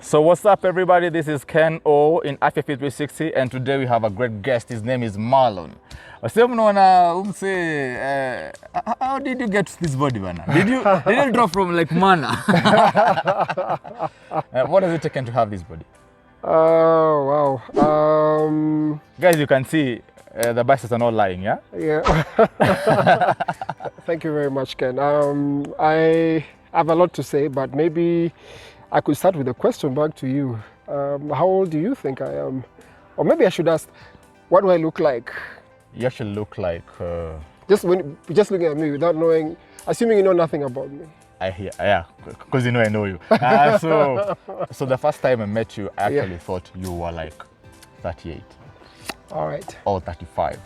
So what's up, everybody? This is Ken O in IFFE 360, and today we have a great guest. His name is Marlon. How did you get this body, man? Did you drop from like mana? What has it taken to have this body? Oh, wow. Guys, you can see the biceps are not lying, yeah? Yeah. Thank you very much, Ken. I have a lot to say, but maybe I could start with a question back to you. How old do you think I am? Or maybe I should ask, what do I look like? You actually look like... Just looking at me without knowing, assuming you know nothing about me. Yeah, because I know you. So the first time I met you, I actually thought you were like 38. All right. Or 35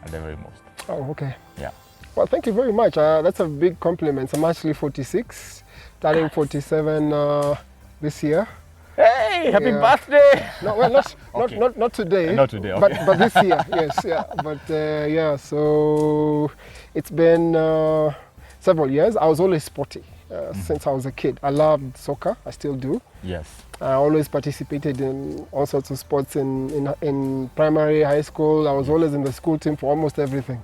at the very most. Oh, okay. Yeah. Well, thank you very much. That's a big compliment. I'm actually 46, turning 47 this year. Hey, happy birthday! No, well, not today. Not today, okay. But this year, yes, yeah. But yeah, so it's been several years. I was always sporty since I was a kid. I loved soccer. I still do. Yes. I always participated in all sorts of sports in primary, high school. I was always in the school team for almost everything.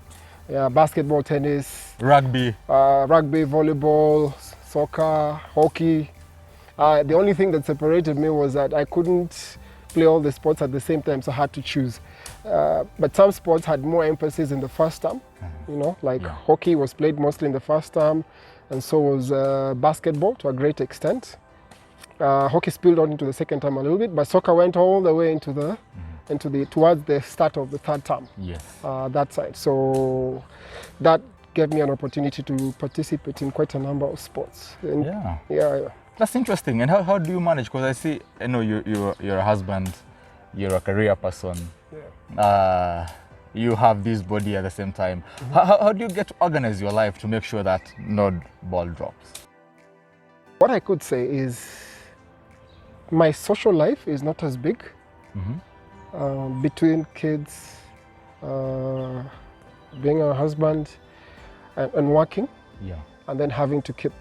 Yeah, basketball, tennis, rugby, volleyball, soccer, hockey. The only thing that separated me was that I couldn't play all the sports at the same time, so I had to choose. But some sports had more emphasis in the first term, you know, like hockey was played mostly in the first term, and so was basketball to a great extent. Hockey spilled on into the second term a little bit, but soccer went all the way into the towards the start of the third term. Yes. That side. So that gave me an opportunity to participate in quite a number of sports. And yeah. That's interesting. And how do you manage? Because I see, I know you're a husband, you're a career person. Yeah. You have this body at the same time. How do you get to organize your life to make sure that no ball drops? What I could say is my social life is not as big. Between kids, being a husband, and working. Yeah. And then having to keep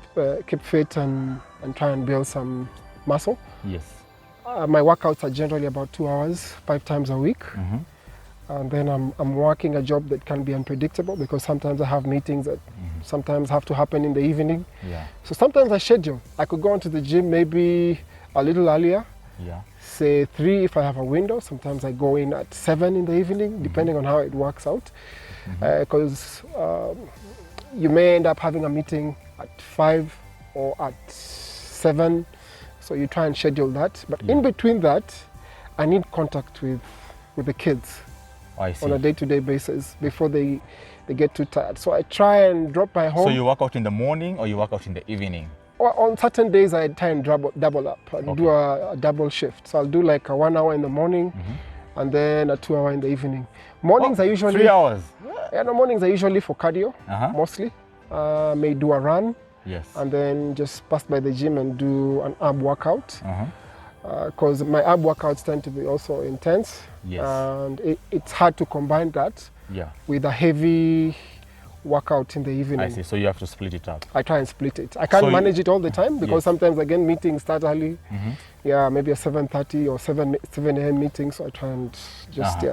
fit and try and build some muscle. Yes. My workouts are generally about 2 hours, 5 times a week. And then I'm working a job that can be unpredictable because sometimes I have meetings that sometimes have to happen in the evening. Yeah. So sometimes I schedule. I could go into the gym maybe a little earlier. Yeah. Say 3 if I have a window. Sometimes I go in at 7 in the evening, depending on how it works out. Because you may end up having a meeting at 5 or at 7, so you try and schedule that. But in between that, I need contact with the kids on a day-to-day basis before they get too tired. So I try and drop by home. So you work out in the morning or you work out in the evening? Well, on certain days, I try and double up and do a double shift. So I'll do like a 1 hour in the morning and then a 2 hour in the evening. Mornings are usually 3 hours. Yeah, no, mornings are usually for cardio, mostly. May do a run, and then just pass by the gym and do an ab workout. Because my ab workouts tend to be also intense, and it's hard to combine that with a heavy workout in the evening. I see, so you have to split it up. I try and split it. I can't manage it all the time because sometimes, again, meetings start early. Yeah, maybe a 7:30 or 7 a.m. meeting, so I try and just,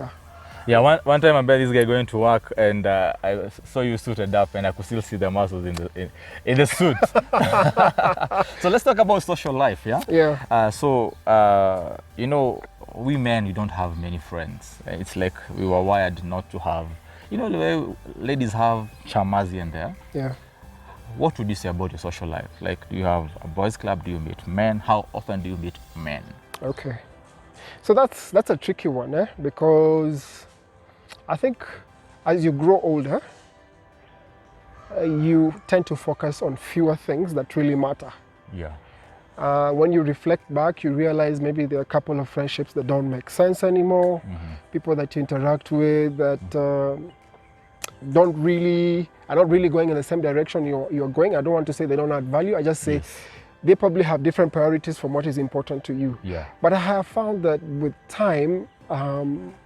Yeah, one time I met this guy going to work, and I saw you suited up, and I could still see the muscles in the suit. So let's talk about social life, yeah? Yeah. You know, we men, you don't have many friends. It's like we were wired not to have, you know, the way ladies have chamas here and there. Yeah. What would you say about your social life? Like, do you have a boys' club? Do you meet men? How often do you meet men? Okay. So that's a tricky one, because I think as you grow older, you tend to focus on fewer things that really matter. Yeah. When you reflect back, you realize maybe there are a couple of friendships that don't make sense anymore. People that you interact with that are not really going in the same direction you're going. I don't want to say they don't add value. I just say they probably have different priorities from what is important to you. Yeah. But I have found that with time,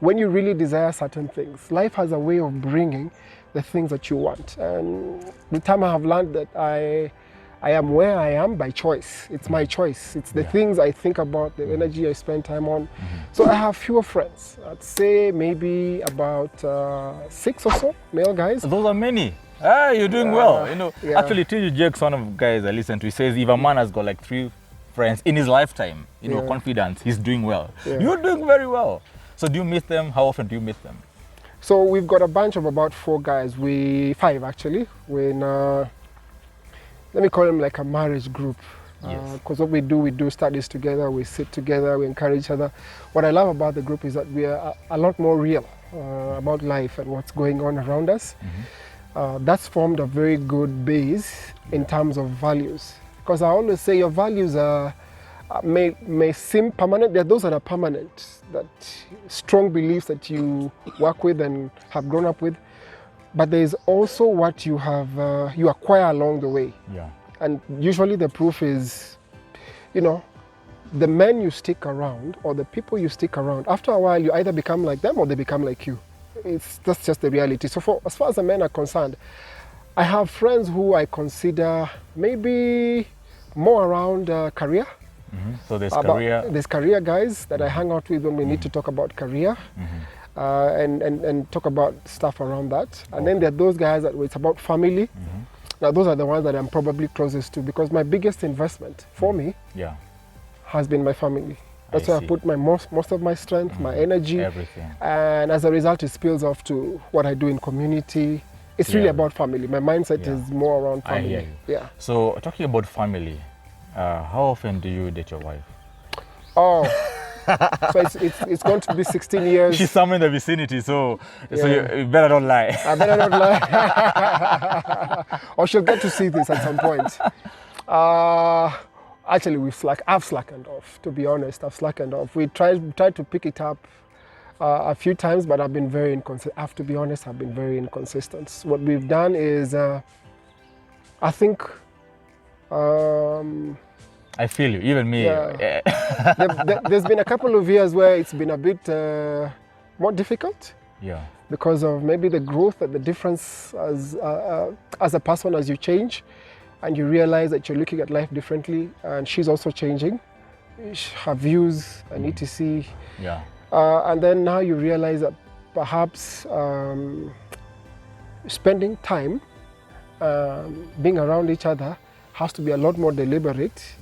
when you really desire certain things, life has a way of bringing the things that you want. And with time I have learned that I am where I am by choice. It's my choice. It's the things I think about, the energy I spend time on. So I have fewer friends. I'd say maybe about 6 or so male guys. Those are many. Ah, you're doing well. You know, actually, TJ Jake's one of the guys I listen to. He says if a man has got like 3 friends in his lifetime, you know, confidence, he's doing well. You're doing very well. So do you meet them? How often do you meet them? So we've got a bunch of about 4 guys. 5 actually. We're in let me call them like a marriage group. Because what we do studies together, we sit together, we encourage each other. What I love about the group is that we are a lot more real about life and what's going on around us. That's formed a very good base in terms of values. Because I always say your values may seem permanent. There are those that are permanent, that strong beliefs that you work with and have grown up with. But there is also what you have, you acquire along the way. And usually the proof is, you know, the men you stick around or the people you stick around, after a while you either become like them or they become like you. That's just the reality. So as far as the men are concerned, I have friends who I consider maybe more around career. So there's career guys that I hang out with when we need to talk about career. And talk about stuff around that. And then there are those guys that it's about family. Now those are the ones that I'm probably closest to, because my biggest investment for me has been my family. That's where I put my most of my strength, my energy, everything. And as a result it spills off to what I do in community. It's really about family. My mindset is more around family. I hear you. So talking about family, how often do you date your wife? Oh. So it's going to be 16 years. She's somewhere in the vicinity, so you better not lie. I better not lie. Or she'll get to see this at some point. Actually, I've slackened off, to be honest. I've slackened off. We tried to pick it up a few times, but I've been very inconsistent. I have to be honest, I've been very inconsistent. What we've done is, I think, I feel you, even me. There's been a couple of years where it's been a bit more difficult. Because of maybe the growth and the difference as a person as you change, and you realize that you're looking at life differently, and she's also changing. Her views and etc. And then now you realize that perhaps spending time being around each other has to be a lot more deliberate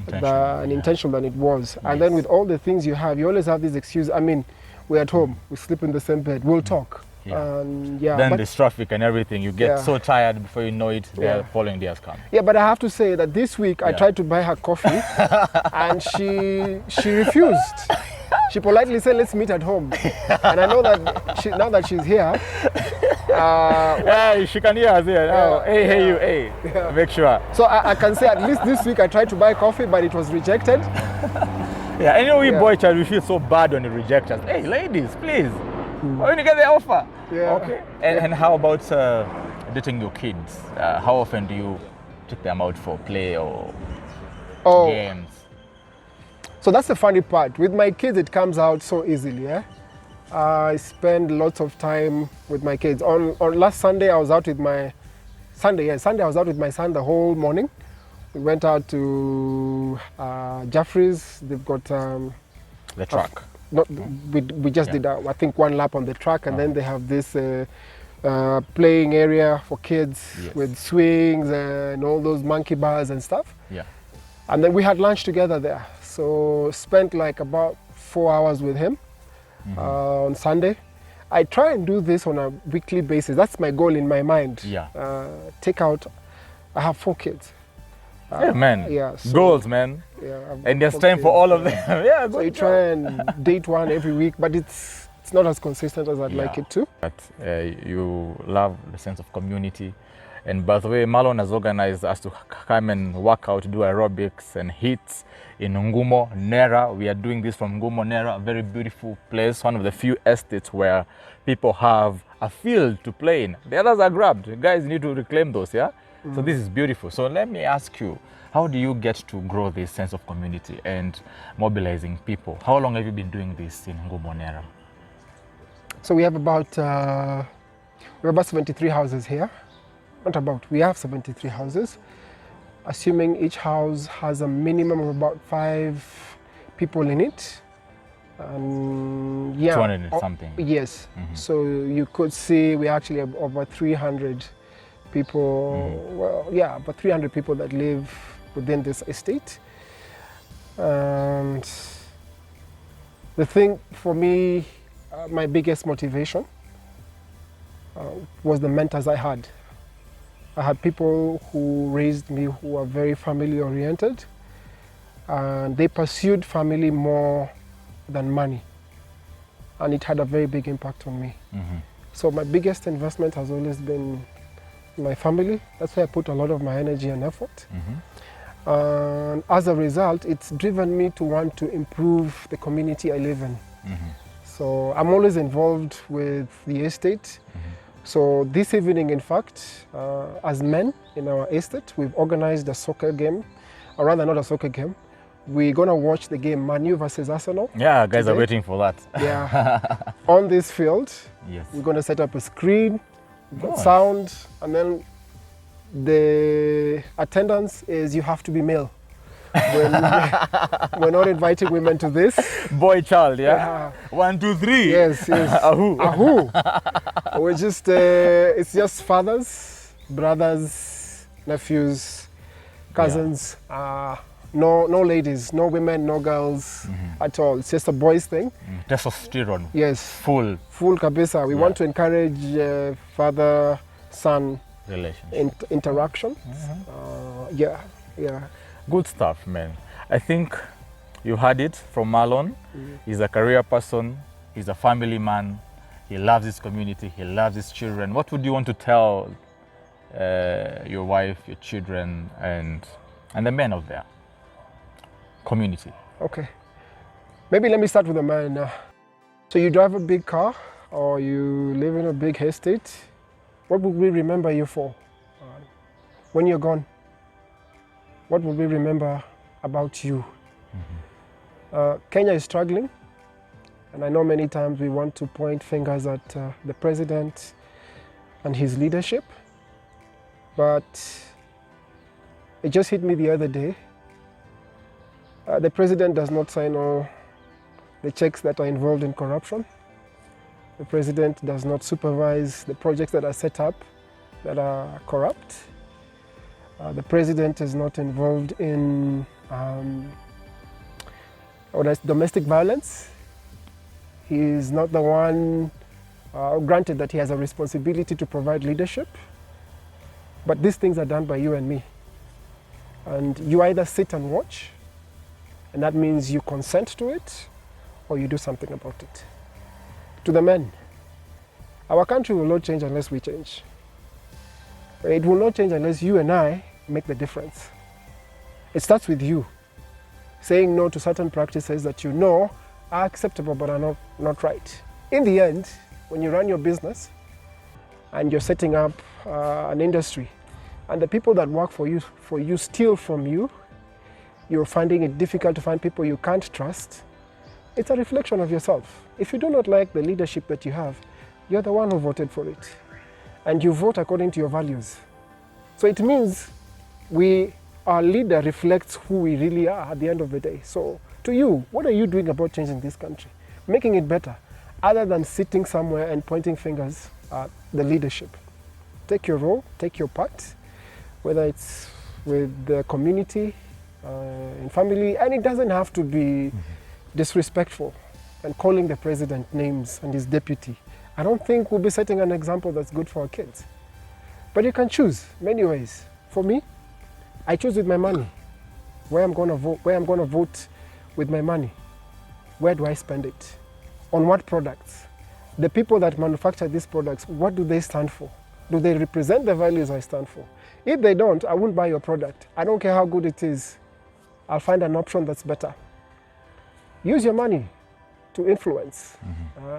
and intentional than it was. And then with all the things you have, you always have this excuse. I mean, we're at home, we sleep in the same bed, we'll talk. Then there's traffic and everything. You get so tired before you know it, the following day has come. Yeah, but I have to say that this week I tried to buy her coffee and she refused. She politely said, let's meet at home. And I know that now that she's here, she can hear us here. Hey. Make sure. So I can say at least this week I tried to buy coffee, but it was rejected. I know we boy child, we feel so bad when you reject us. Hey, ladies, please. When you get the offer. Okay. And how about dating your kids? How often do you take them out for play or games? So that's the funny part. With my kids, it comes out so easily. I spend lots of time with my kids. On last Sunday, I was out with my Sunday I was out with my son the whole morning. We went out to Jeffries. They've got the track. We just did I think 1 lap on the track, and then they have this playing area for kids with swings and all those monkey bars and stuff. And then we had lunch together there. So spent like about 4 hours with him on Sunday. I try and do this on a weekly basis. That's my goal in my mind. Take out. I have 4 kids. Goals, man. And there's time for all of them. So you try and date one every week, but it's not as consistent as I'd like it to. But you love the sense of community. And by the way, Marlon has organized us to come and work out, do aerobics and hits in Ngumo, Nera. We are doing this from Ngumo, Nera, a very beautiful place, one of the few estates where people have a field to play in. The others are grabbed. You guys need to reclaim those, So this is beautiful. So let me ask you, how do you get to grow this sense of community and mobilizing people? How long have you been doing this in Ngumo, Nera? So we have about 73 houses here. We have 73 houses. assuming each house has a minimum of about 5 people in it. Yeah, 200 and something. Yes. So you could see we actually have over 300 people. Well, yeah, about 300 people that live within this estate. And the thing for me, my biggest motivation was the mentors I had. I had people who raised me who are very family oriented, and they pursued family more than money, and it had a very big impact on me. So my biggest investment has always been my family. That's where I put a lot of my energy and effort. And as a result, it's driven me to want to improve the community I live in. So I'm always involved with the estate. So this evening, in fact, as men in our estate, we've organized a soccer game, or rather not a soccer game. We're going to watch the game Man U versus Arsenal. Yeah, guys today. Are waiting for that. Yeah. On this field, yes. We're going to set up a screen, sound, and then the attendance is you have to be male. We're not inviting women to this. Boy child, yeah? 1, 2, 3. Yes, yes. Ahoo. We're just, it's just fathers, brothers, nephews, cousins. Yeah. No ladies, no women, no girls at all. It's just a boys thing. Testosterone. Yes. Full kabisa. We want to encourage father-son relationship. Interaction. Yeah. Good stuff, man. I think you heard it from Marlon. He's a career person. He's a family man. He loves his community. He loves his children. What would you want to tell your wife, your children, and the men of their community? Okay. Maybe let me start with the man. So you drive a big car or you live in a big estate. What would we remember you for? When you're gone, what would we remember about you? Kenya is struggling. And I know many times we want to point fingers at the president and his leadership. But it just hit me the other day. The president does not sign all the checks that are involved in corruption. The president does not supervise the projects that are set up that are corrupt. The president is not involved in domestic violence. He is not the one, granted that he has a responsibility to provide leadership, but these things are done by you and me. And you either sit and watch, and that means you consent to it, or you do something about it. To the men, our country will not change unless we change. It will not change unless you and I make the difference. It starts with you, saying no to certain practices that you know are acceptable but are not right. In the end, when you run your business and you're setting up an industry, and the people that work for you steal from you, you're finding it difficult to find people you can't trust, it's a reflection of yourself. If you do not like the leadership that you have, you're the one who voted for it. And you vote according to your values. So it means our leader reflects who we really are at the end of the day. So to you, what are you doing about changing this country? Making it better, other than sitting somewhere and pointing fingers at the leadership. Take your role, take your part, whether it's with the community, in family, and it doesn't have to be disrespectful and calling the president names and his deputy. I don't think we'll be setting an example that's good for our kids. But you can choose many ways. For me, I choose with my money. Where I'm going to vote with my money. Where do I spend it? On what products? The people that manufacture these products, what do they stand for? Do they represent the values I stand for? If they don't, I won't buy your product. I don't care how good it is. I'll find an option that's better. Use your money to influence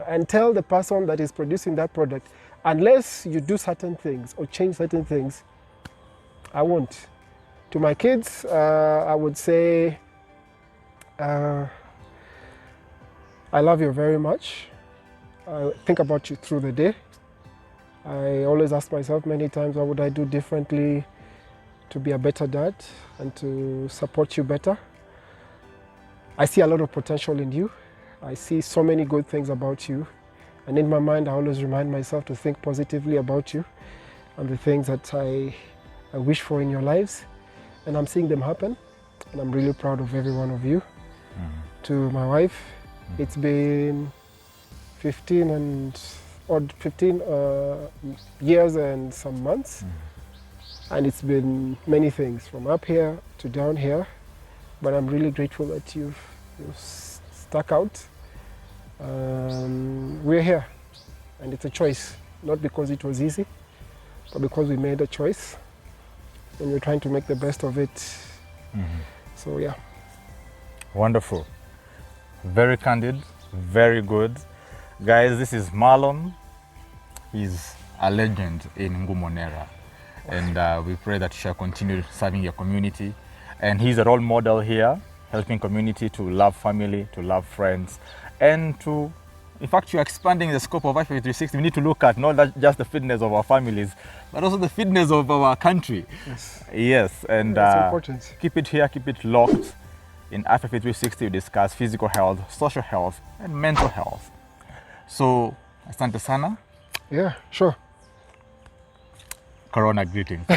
and tell the person that is producing that product, unless you do certain things or change certain things, I won't. To my kids, I would say, I love you very much. I think about you through the day. I always ask myself many times, what would I do differently to be a better dad and to support you better. I see a lot of potential in you. I see so many good things about you. And in my mind, I always remind myself to think positively about you and the things that I wish for in your lives. And I'm seeing them happen. And I'm really proud of every one of you. To my wife, it's been 15 years and some months. And it's been many things, from up here to down here. But I'm really grateful that you've stuck out. We're here, and it's a choice, not because it was easy, but because we made a choice, and we're trying to make the best of it. So yeah. Wonderful. Very candid, very good. Guys, this is Marlon. He's a legend in Ngumonera, and we pray that you shall continue serving your community. And he's a role model here, helping community to love family, to love friends, and to, in fact, you're expanding the scope of IFA360. We need to look at not just the fitness of our families, but also the fitness of our country. Yes, and that's important. Keep it here, keep it locked. In IFA360, we discuss physical health, social health, and mental health. So, asante sana. Yeah, sure. Corona greetings.